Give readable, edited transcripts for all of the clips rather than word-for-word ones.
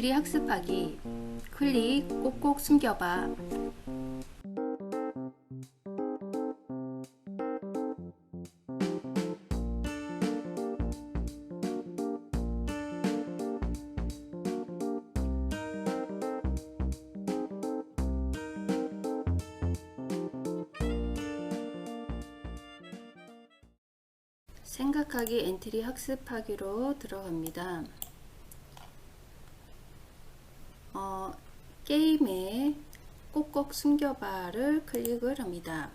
엔트리 학습하기. 클릭 꼭꼭 숨겨봐. 생각하기 엔트리 학습하기로 들어갑니다. 게임에 꼭꼭 숨겨봐를 클릭을 합니다.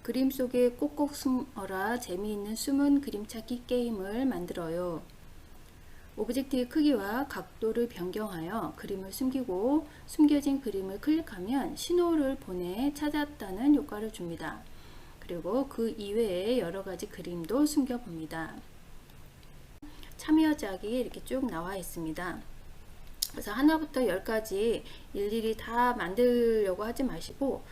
그림 속에 꼭꼭 숨어라 재미있는 숨은 그림 찾기 게임을 만들어요. 오브젝트의 크기와 각도를 변경하여 그림을 숨기고 숨겨진 그림을 클릭하면 신호를 보내 찾았다는 효과를 줍니다. 그리고 그 이외에 여러가지 그림도 숨겨봅니다. 참여작이 이렇게 쭉 나와 있습니다. 그래서 하나부터 10까지 일일이 다 만들려고 하지 마시고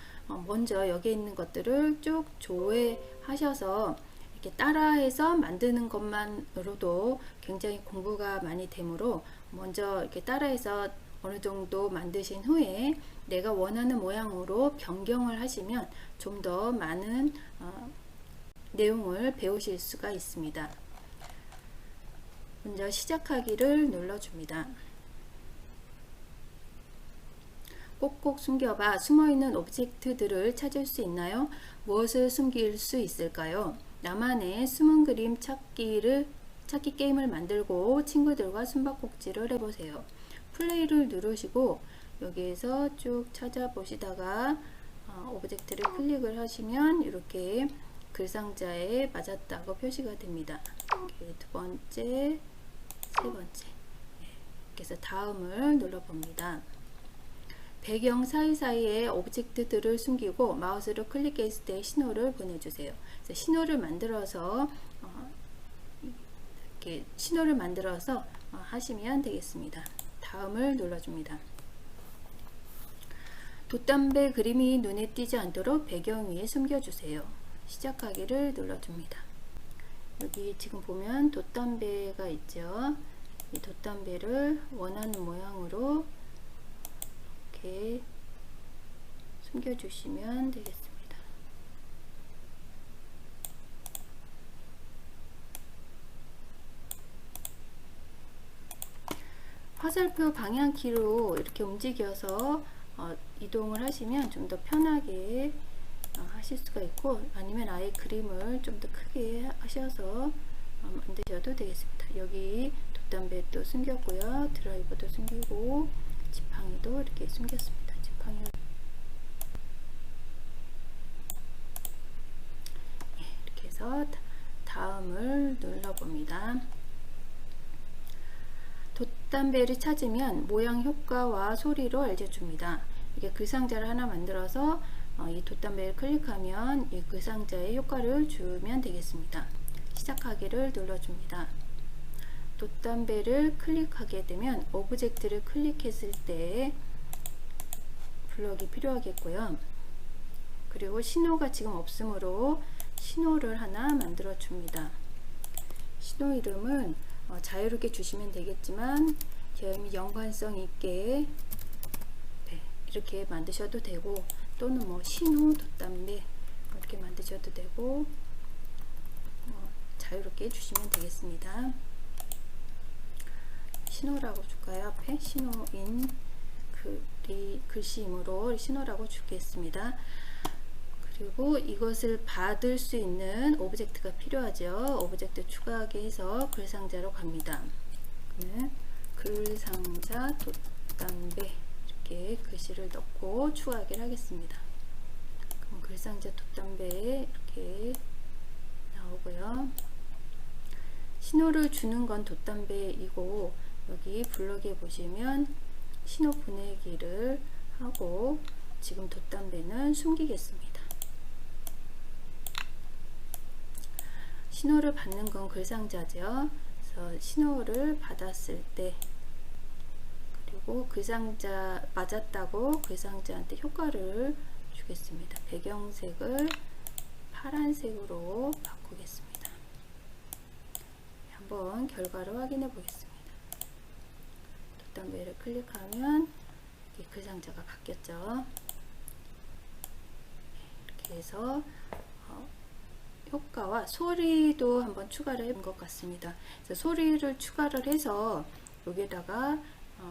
먼저 여기 있는 것들을 쭉 조회하셔서 이렇게 따라해서 만드는 것만으로도 굉장히 공부가 많이 되므로 먼저 이렇게 따라해서 어느 정도 만드신 후에 내가 원하는 모양으로 변경을 하시면 좀 더 많은 내용을 배우실 수가 있습니다. 먼저 시작하기를 눌러줍니다. 꼭꼭 숨겨봐. 숨어있는 오브젝트들을 찾을 수 있나요? 무엇을 숨길 수 있을까요? 나만의 숨은 그림 찾기 게임을 만들고 친구들과 숨바꼭질을 해보세요. 플레이를 누르시고 여기에서 쭉 찾아보시다가 오브젝트를 클릭을 하시면 이렇게 글상자에 맞았다고 표시가 됩니다. 두 번째, 세 번째. 그래서 다음을 눌러봅니다. 배경 사이사이에 오브젝트들을 숨기고 마우스를 클릭했을 때 신호를 보내주세요. 그래서 신호를 만들어서 이렇게 신호를 만들어서 하시면 되겠습니다. 다음을 눌러줍니다. 돛담배 그림이 눈에 띄지 않도록 배경 위에 숨겨주세요. 시작하기를 눌러줍니다. 여기 지금 보면 돛담배가 있죠. 이 돛담배를 원하는 모양으로 이렇게 숨겨주시면 되겠습니다. 화살표 방향키로 이렇게 움직여서 이동을 하시면 좀 더 편하게 하실 수가 있고, 아니면 아예 그림을 좀 더 크게 하셔서 만드셔도 되겠습니다. 여기 돛담배도 숨겼고요. 드라이버도 숨기고 지팡이도 이렇게 숨겼습니다. 지팡이 이렇게 해서 다음을 눌러봅니다. 돛담배를 찾으면 모양 효과와 소리로 알려줍니다. 이게 글상자를 하나 만들어서 이 돛담배를 클릭하면 이 글상자의 효과를 주면 되겠습니다. 시작하기를 눌러줍니다. 돛담배를 클릭하게 되면 오브젝트를 클릭했을 때 블럭이 필요하겠고요. 그리고 신호가 지금 없으므로 신호를 하나 만들어 줍니다. 신호 이름은 자유롭게 주시면 되겠지만 연관성 있게 이렇게 만드셔도 되고, 또는 뭐 신호 돛담배 이렇게 만드셔도 되고 자유롭게 주시면 되겠습니다. 신호라고 줄까요? 앞에 신호인 글씨이므로 신호라고 주겠습니다. 그리고 이것을 받을 수 있는 오브젝트가 필요하죠. 오브젝트 추가하기 해서 글상자로 갑니다. 그러면 글상자 돛담배 이렇게 글씨를 넣고 추가하기를 하겠습니다. 그럼 글상자 돛담배 이렇게 나오고요. 신호를 주는 건 돛담배이고, 여기 블럭에 보시면 신호 보내기를 하고 지금 돛담배는 숨기겠습니다. 신호를 받는 건 글상자죠. 그래서 신호를 받았을 때, 그리고 글상자 맞았다고 글상자한테 효과를 주겠습니다. 배경색을 파란색으로 바꾸겠습니다. 한번 결과를 확인해 보겠습니다. 돛담배를 클릭하면 이렇게 글상자가 바뀌었죠. 이렇게 해서 효과와 소리도 한번 추가를 한 것 같습니다. 그래서 소리를 추가를 해서 여기다가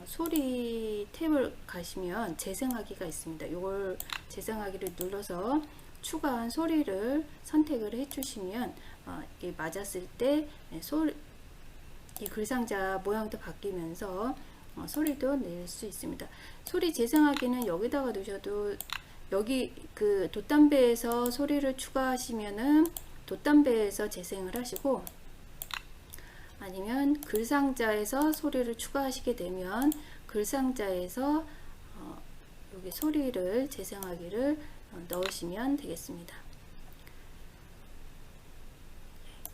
소리 탭을 가시면 재생하기가 있습니다. 이걸 재생하기를 눌러서 추가한 소리를 선택을 해주시면 이게 맞았을 때 이 글상자 모양도 바뀌면서 소리도 낼 수 있습니다. 소리 재생하기는 여기다가 두셔도, 여기 그 돛담배에서 소리를 추가하시면은 돛담배에서 재생을 하시고, 아니면 글상자에서 소리를 추가하시게 되면 글상자에서 여기 소리를 재생하기를 넣으시면 되겠습니다.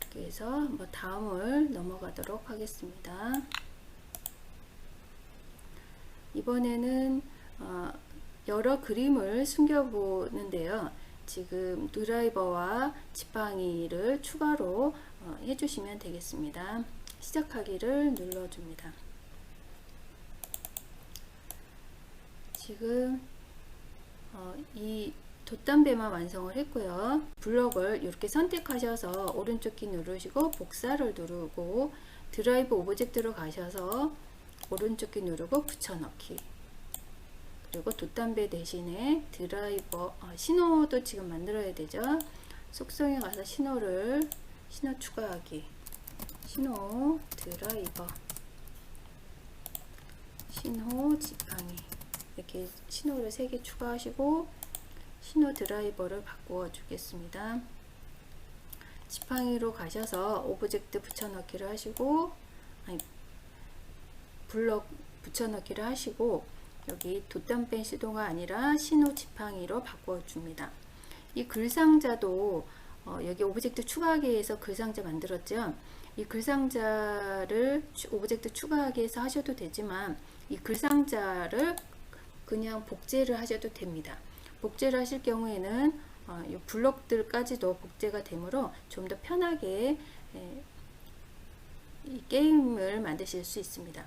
이렇게 해서 한번 다음을 넘어가도록 하겠습니다. 이번에는 여러 그림을 숨겨보는데요. 지금 드라이버와 지팡이를 추가로 해주시면 되겠습니다. 시작하기를 눌러줍니다. 지금 이 돛담배만 완성을 했고요. 블럭을 이렇게 선택하셔서 오른쪽 키 누르시고 복사를 누르고 드라이브 오브젝트로 가셔서 오른쪽 키 누르고 붙여넣기, 그리고 돛담배 대신에 드라이버 신호도 지금 만들어야 되죠. 속성에 가서 신호 추가하기, 신호 드라이버, 신호 지팡이, 이렇게 신호를 3개 추가하시고 신호 드라이버를 바꾸어 주겠습니다. 지팡이로 가셔서 오브젝트 붙여넣기를 하시고, 블럭 붙여넣기를 하시고, 여기 돛담배 시도가 아니라 신호 지팡이로 바꾸어 줍니다. 이 글상자도 여기 오브젝트 추가하기 위해서 글상자 만들었죠. 이 글상자를 오브젝트 추가하기 위해서 하셔도 되지만 이 글상자를 그냥 복제를 하셔도 됩니다. 복제를 하실 경우에는 이 블록들까지도 복제가 되므로 좀 더 편하게 이 게임을 만드실 수 있습니다.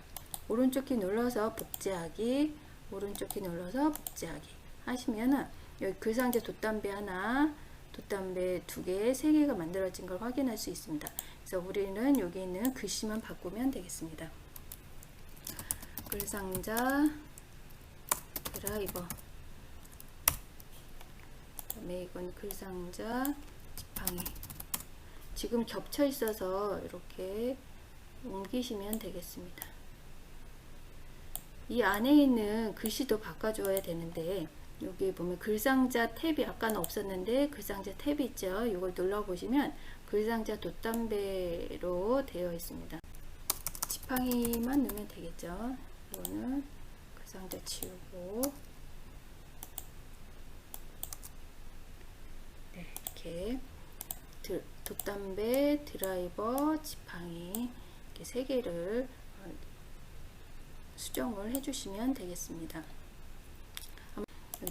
오른쪽 키 눌러서 복제하기, 오른쪽 키 눌러서 복제하기 하시면은 여기 글상자 돛담배 하나, 돛담배 2개, 3개가 만들어진 걸 확인할 수 있습니다. 그래서 우리는 여기 있는 글씨만 바꾸면 되겠습니다. 글상자 드라이버, 그다음에 이건 글상자 지팡이. 지금 겹쳐 있어서 이렇게 옮기시면 되겠습니다. 이 안에 있는 글씨도 바꿔줘야 되는데, 여기 보면 글상자 탭이 아까는 없었는데 글상자 탭이 있죠. 이걸 눌러보시면 글상자 돛담배로 되어 있습니다. 지팡이만 넣으면 되겠죠. 이거는 글상자 지우고, 네, 이렇게 돛담배, 드라이버, 지팡이 이렇게 3개를 수정을 해주시면 되겠습니다.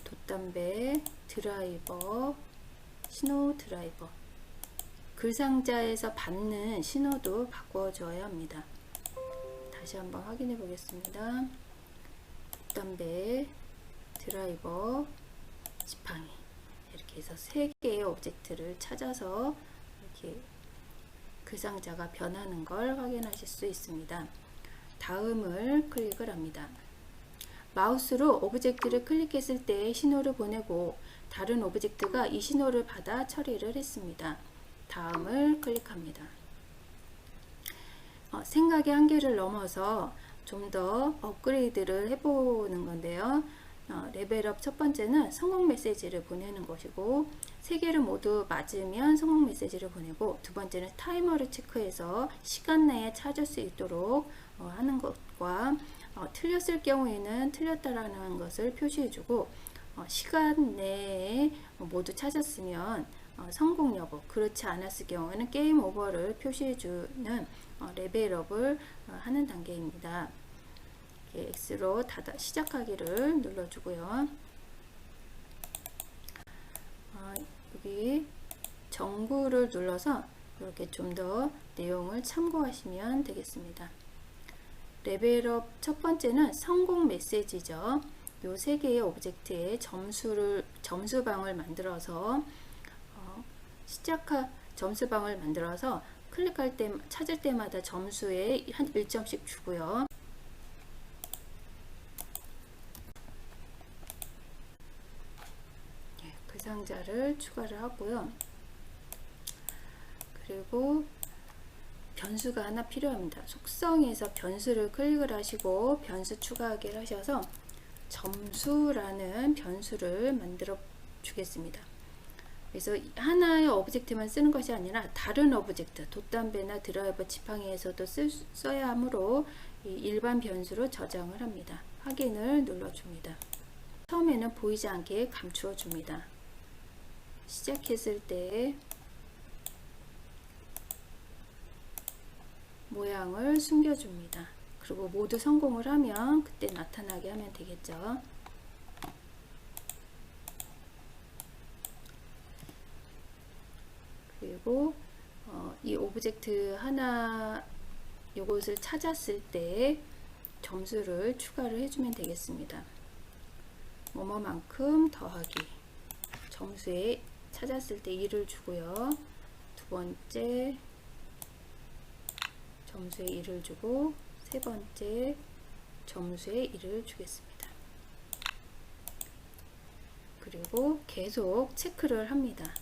돛담배, 드라이버, 신호 드라이버, 글상자에서 받는 신호도 바꿔줘야 합니다. 다시 한번 확인해 보겠습니다. 돛담배, 드라이버, 지팡이, 이렇게 해서 3개의 오브젝트를 찾아서 이렇게 글상자가 변하는 걸 확인하실 수 있습니다. 다음을 클릭을 합니다. 마우스로 오브젝트를 클릭했을 때 신호를 보내고 다른 오브젝트가 이 신호를 받아 처리를 했습니다. 다음을 클릭합니다. 생각의 한계를 넘어서 좀 더 업그레이드를 해보는 건데요. 레벨업 첫 번째는 성공 메시지를 보내는 것이고, 3개를 모두 맞으면 성공 메시지를 보내고, 두 번째는 타이머를 체크해서 시간 내에 찾을 수 있도록 하는 것과, 틀렸을 경우에는 틀렸다라는 것을 표시해주고, 시간 내에 모두 찾았으면 성공 여부, 그렇지 않았을 경우에는 게임 오버를 표시해주는 레벨업을 하는 단계입니다. X로 시작하기를 눌러주고요. 여기 정보를 눌러서 이렇게 좀 더 내용을 참고하시면 되겠습니다. 레벨업 첫 번째는 성공 메시지죠. 요 세 개의 오브젝트에 점수방을 만들어서 점수방을 만들어서 클릭할 때 찾을 때마다 점수에 한 1점씩 주고요. 그 상자를 추가를 하고요. 그리고 변수가 하나 필요합니다. 속성에서 변수를 클릭을 하시고 변수 추가하기를 하셔서 점수라는 변수를 만들어 주겠습니다. 그래서 하나의 오브젝트만 쓰는 것이 아니라 다른 오브젝트, 돛담배나 드라이버 지팡이에서도 써야 하므로 일반 변수로 저장을 합니다. 확인을 눌러줍니다. 처음에는 보이지 않게 감추어 줍니다. 시작했을 때 모양을 숨겨줍니다. 그리고 모두 성공을 하면 그때 나타나게 하면 되겠죠. 그리고 이 오브젝트 하나 요것을 찾았을 때 점수를 추가를 해주면 되겠습니다. 뭐뭐만큼 더하기 점수에 찾았을 때 1을 주고요. 두 번째 점수에 1을 주고 세 번째 점수에 1을 주겠습니다. 그리고 계속 체크를 합니다.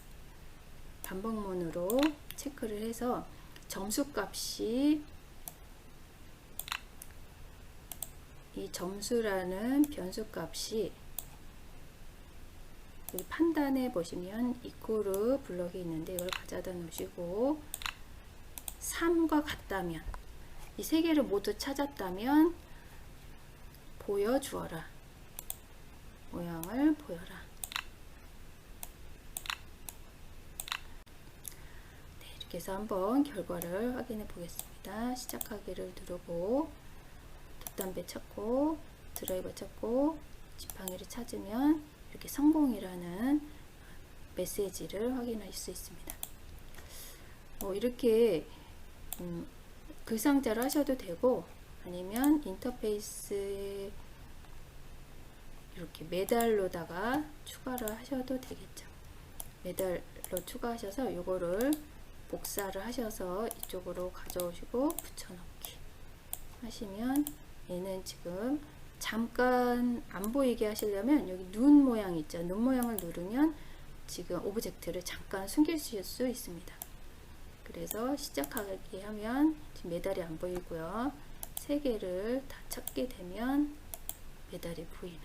반복문으로 체크를 해서 점수값이 이 점수라는 변수값이 여기 판단해 보시면 이코르 블럭이 있는데 이걸 가져다 놓으시고 3과 같다면 이 세 개를 모두 찾았다면 보여주어라. 모양을 보여라. 네, 이렇게 해서 한번 결과를 확인해 보겠습니다. 시작하기를 누르고 돛담배 찾고 드라이버 찾고 지팡이를 찾으면 이렇게 성공이라는 메시지를 확인할 수 있습니다. 이렇게 글상자로 하셔도 되고 아니면 인터페이스에 이렇게 메달로다가 추가를 하셔도 되겠죠. 메달로 추가하셔서 요거를 복사를 하셔서 이쪽으로 가져오시고 붙여넣기 하시면 얘는 지금 잠깐 안 보이게 하시려면 여기 눈 모양 있죠. 눈 모양을 누르면 지금 오브젝트를 잠깐 숨기실 수 있습니다. 그래서 시작하게 하면 지금 메달이 안 보이고요. 세 개를 다 찾게 되면 메달이 보이는.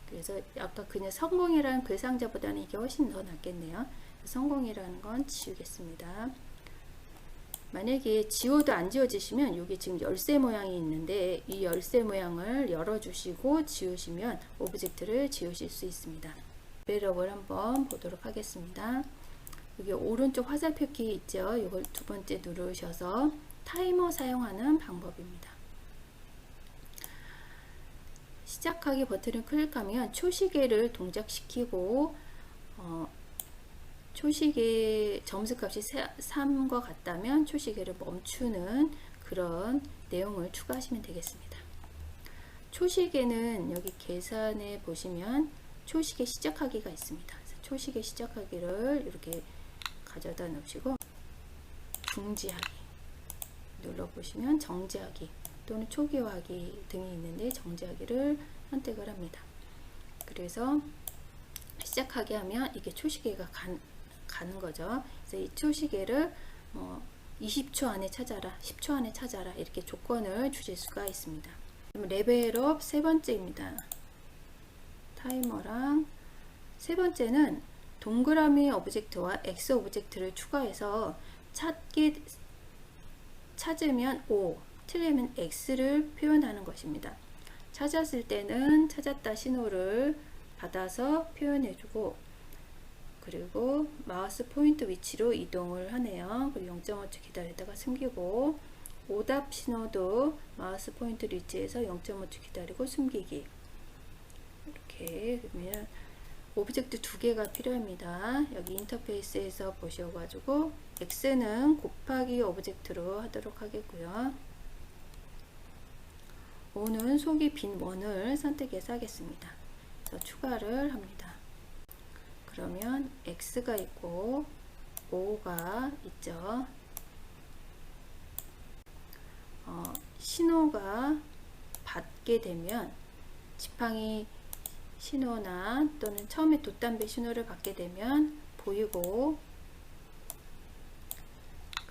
그래서 아까 그냥 성공이라는 글상자보다는 이게 훨씬 더 낫겠네요. 성공이라는 건 지우겠습니다. 만약에 지워도 안 지워지시면 여기 지금 열쇠 모양이 있는데 이 열쇠 모양을 열어주시고 지우시면 오브젝트를 지우실 수 있습니다. 레벨업을 한번 보도록 하겠습니다. 여기 오른쪽 화살표 키 있죠. 이걸 두 번째 누르셔서 타이머 사용하는 방법입니다. 시작하기 버튼을 클릭하면 초시계를 동작시키고 초시계 점수값이 3과 같다면 초시계를 멈추는 그런 내용을 추가하시면 되겠습니다. 초시계는 여기 계산해 보시면 초시계 시작하기가 있습니다. 초시계 시작하기를 이렇게 가져다 놓으시고 중지하기 눌러보시면 정지하기 또는 초기화하기 등이 있는데 정지하기를 선택을 합니다. 그래서 시작하게 하면 이게 초시계가 가는 거죠. 그래서 이 초시계를 20초 안에 찾아라, 10초 안에 찾아라 이렇게 조건을 주실 수가 있습니다. 레벨업 세 번째입니다. 타이머랑 세 번째는 동그라미 오브젝트와 X 오브젝트를 추가해서 찾으면 O, 틀리면 X를 표현하는 것입니다. 찾았을 때는 찾았다 신호를 받아서 표현해주고 그리고 마우스 포인트 위치로 이동을 하네요. 그리고 0.5초 기다리다가 숨기고 오답 신호도 마우스 포인트 위치에서 0.5초 기다리고 숨기기 이렇게 그러면 오브젝트 두 개가 필요합니다. 여기 인터페이스에서 보셔가지고 X는 곱하기 오브젝트로 하도록 하겠고요. O는 속이 빈 원을 선택해서 하겠습니다. 그래서 추가를 합니다. 그러면 X가 있고 O가 있죠. 신호가 받게 되면 지팡이 신호나 또는 처음에 돛담배 신호를 받게 되면 보이고,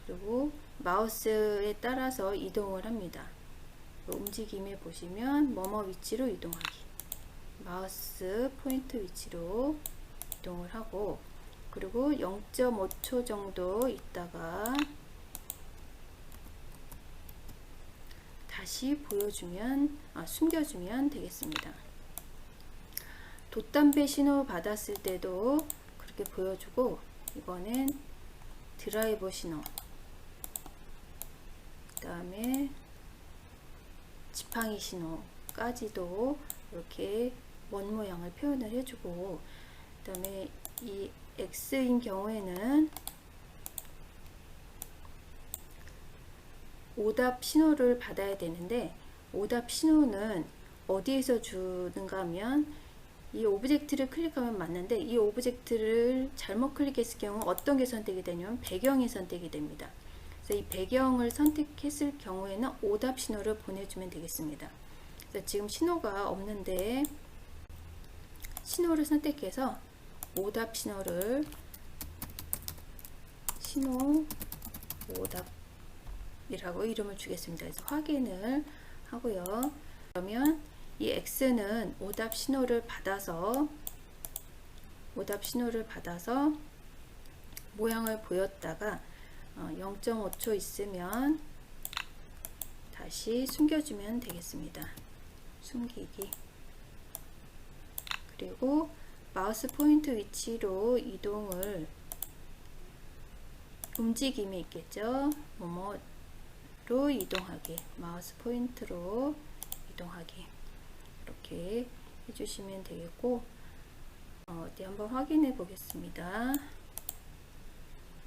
그리고 마우스에 따라서 이동을 합니다. 움직임에 보시면 뭐뭐 위치로 이동하기, 마우스 포인트 위치로 이동을 하고, 그리고 0.5초 정도 있다가 다시 보여주면, 숨겨주면 되겠습니다. 돛담배 신호 받았을 때도 그렇게 보여주고, 이거는 드라이버 신호, 그 다음에 지팡이 신호까지도 이렇게 원 모양을 표현을 해주고, 그 다음에 이 X인 경우에는 오답 신호를 받아야 되는데, 오답 신호는 어디에서 주는가 하면 이 오브젝트를 클릭하면 맞는데, 이 오브젝트를 잘못 클릭했을 경우 어떤 게 선택이 되냐면 배경이 선택이 됩니다. 그래서 이 배경을 선택했을 경우에는 오답 신호를 보내주면 되겠습니다. 그래서 지금 신호가 없는데 신호를 선택해서 오답 신호를 신호 오답이라고 이름을 주겠습니다. 그래서 확인을 하고요. 그러면 이 X는 오답 신호를 받아서 모양을 보였다가 0.5초 있으면 다시 숨겨주면 되겠습니다. 숨기기. 그리고 마우스 포인트 위치로 이동을, 움직임이 있겠죠. 뭐뭐로 이동하기, 마우스 포인트로 이동하기, 이렇게 해주시면 되겠고, 어디 한번 확인해 보겠습니다.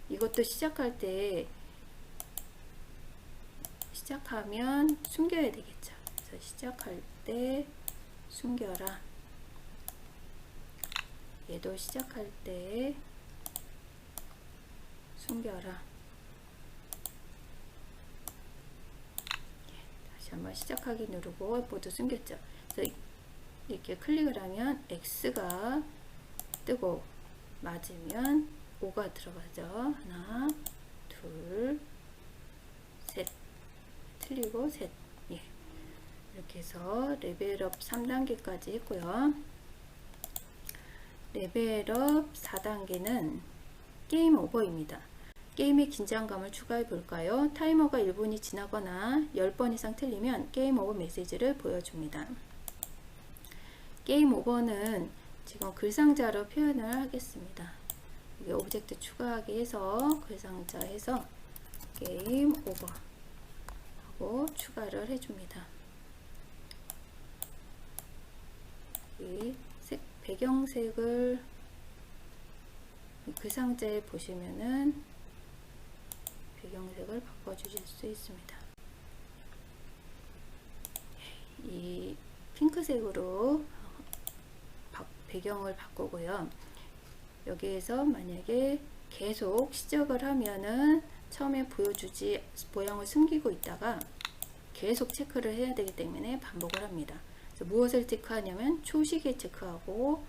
이것도 시작할 때 시작하면 숨겨야 되겠죠. 그래서 시작할 때 숨겨라. 얘도 시작할 때 숨겨라. 다시 한번 시작하기 누르고 모두 숨겼죠. 그래서 이렇게 클릭을 하면 X가 뜨고 맞으면 5가 들어가죠. 하나, 둘, 셋. 틀리고 셋. 예. 이렇게 해서 레벨업 3단계까지 했고요. 레벨업 4단계는 게임 오버입니다. 게임의 긴장감을 추가해 볼까요? 타이머가 1분이 지나거나 10번 이상 틀리면 게임 오버 메시지를 보여줍니다. 게임 오버는 지금 글상자로 표현을 하겠습니다. 여기 오브젝트 추가하기 해서 글상자 해서 게임 오버 하고 추가를 해줍니다. 이 배경색을 글상자에 보시면은 배경색을 바꿔주실 수 있습니다. 이 핑크색으로 배경을 바꾸고요. 여기에서 만약에 계속 시작을 하면은 처음에 보여주지 모양을 숨기고 있다가 계속 체크를 해야 되기 때문에 반복을 합니다. 그래서 무엇을 체크하냐면 초시계 체크하고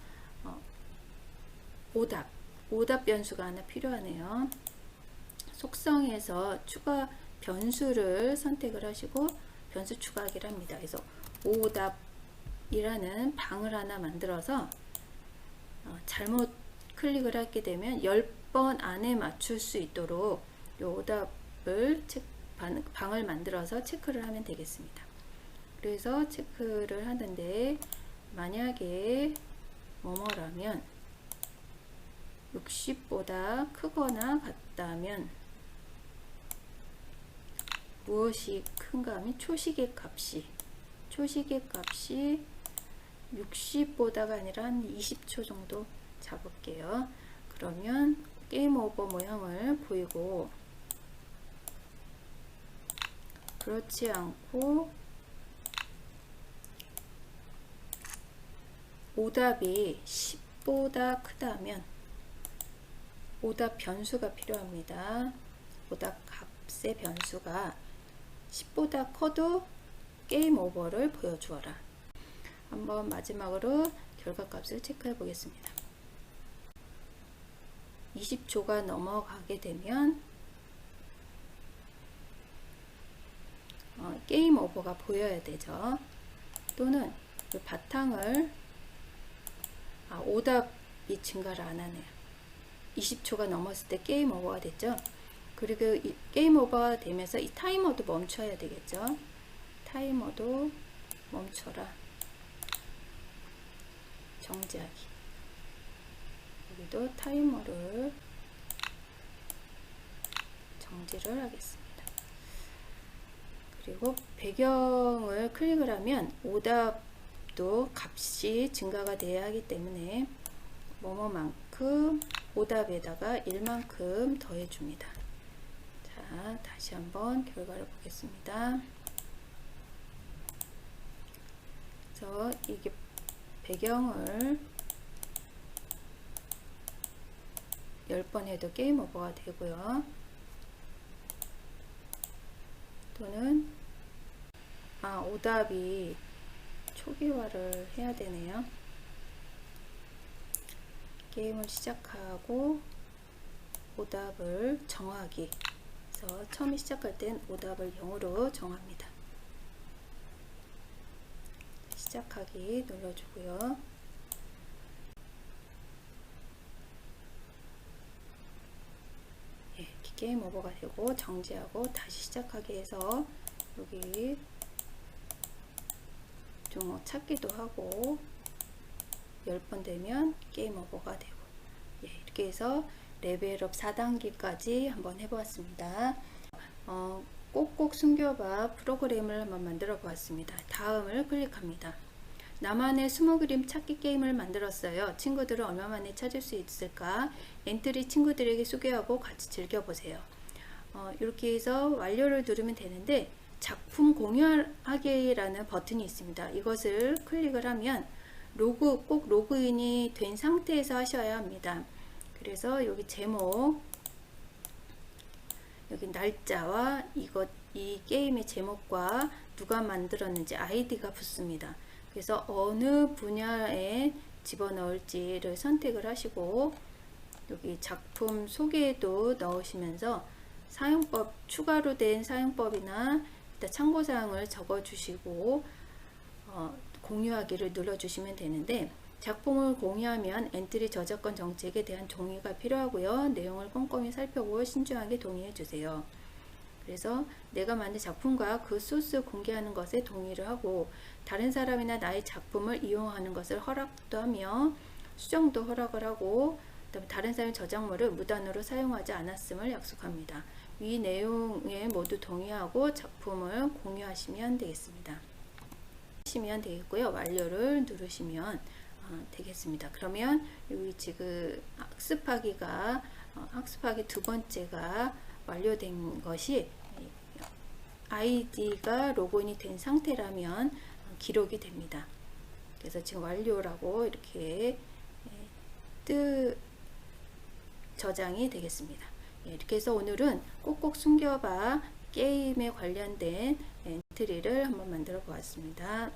오답 변수가 하나 필요하네요. 속성에서 추가 변수를 선택을 하시고 변수 추가하기를 합니다. 그래서 오답이라는 방을 하나 만들어서 잘못 클릭을 하게 되면 10번 안에 맞출 수 있도록 이 오답을 방을 만들어서 체크를 하면 되겠습니다. 그래서 체크를 하는데, 만약에 뭐뭐라면 60보다 크거나 같다면 무엇이 큰가 하면 초시계 값이 60보다가 아니라 한 20초 정도 잡을게요. 그러면 게임 오버 모양을 보이고, 그렇지 않고 오답이 10보다 크다면 오답 변수가 필요합니다. 오답 값의 변수가 10보다 커도 게임 오버를 보여주어라. 한번 마지막으로 결과값을 체크해 보겠습니다. 20초가 넘어가게 되면 게임 오버가 보여야 되죠. 또는 그 바탕을 오답이 증가를 안 하네요. 20초가 넘었을 때 게임 오버가 됐죠. 그리고 이 게임 오버가 되면서 이 타이머도 멈춰야 되겠죠. 타이머도 멈춰라. 정지하기. 여기도 타이머를 정지를 하겠습니다. 그리고 배경을 클릭을 하면 오답도 값이 증가가 돼야 하기 때문에 뭐뭐만큼 오답에다가 1만큼 더해 줍니다. 자, 다시 한번 결과를 보겠습니다. 그래서 이게 배경을 10번 해도 게임 오버가 되고요. 또는 오답이 초기화를 해야 되네요. 게임을 시작하고 오답을 정하기. 그래서 처음 시작할 땐 오답을 0으로 정합니다. 시작하기 눌러주고요. 게임 오버가 되고 정지하고 다시 시작하게 해서 여기 좀 찾기도 하고 10번 되면 게임 오버가 되고 이렇게 해서 레벨업 4단계까지 한번 해보았습니다. 꼭꼭 숨겨봐 프로그램을 한번 만들어 보았습니다. 다음을 클릭합니다. 나만의 수모 그림 찾기 게임을 만들었어요. 친구들은 얼마 만에 찾을 수 있을까? 엔트리 친구들에게 소개하고 같이 즐겨보세요. 이렇게 해서 완료를 누르면 되는데 작품 공유하기라는 버튼이 있습니다. 이것을 클릭을 하면 꼭 로그인이 된 상태에서 하셔야 합니다. 그래서 여기 제목, 여기 날짜와 이 게임의 제목과 누가 만들었는지 아이디가 붙습니다. 그래서 어느 분야에 집어넣을지를 선택을 하시고 여기 작품 소개도 넣으시면서 사용법, 추가로 된 사용법이나 참고사항을 적어 주시고 공유하기를 눌러 주시면 되는데 작품을 공유하면 엔트리 저작권 정책에 대한 동의가 필요하고요. 내용을 꼼꼼히 살펴보고 신중하게 동의해 주세요. 그래서 내가 만든 작품과 그 소스 공개하는 것에 동의를 하고 다른 사람이나 나의 작품을 이용하는 것을 허락도 하며 수정도 허락을 하고 그다음에 다른 사람의 저작물을 무단으로 사용하지 않았음을 약속합니다. 이 내용에 모두 동의하고 작품을 공유하시면 되겠습니다. 하시면 되겠고요. 완료를 누르시면 되겠습니다. 그러면 여기 지금 학습하기 두 번째가 완료된 것이 아이디가 로그인이 된 상태라면 기록이 됩니다. 그래서 지금 완료라고 이렇게 저장이 되겠습니다. 이렇게 해서 오늘은 꼭꼭 숨겨봐 게임에 관련된 엔트리를 한번 만들어 보았습니다.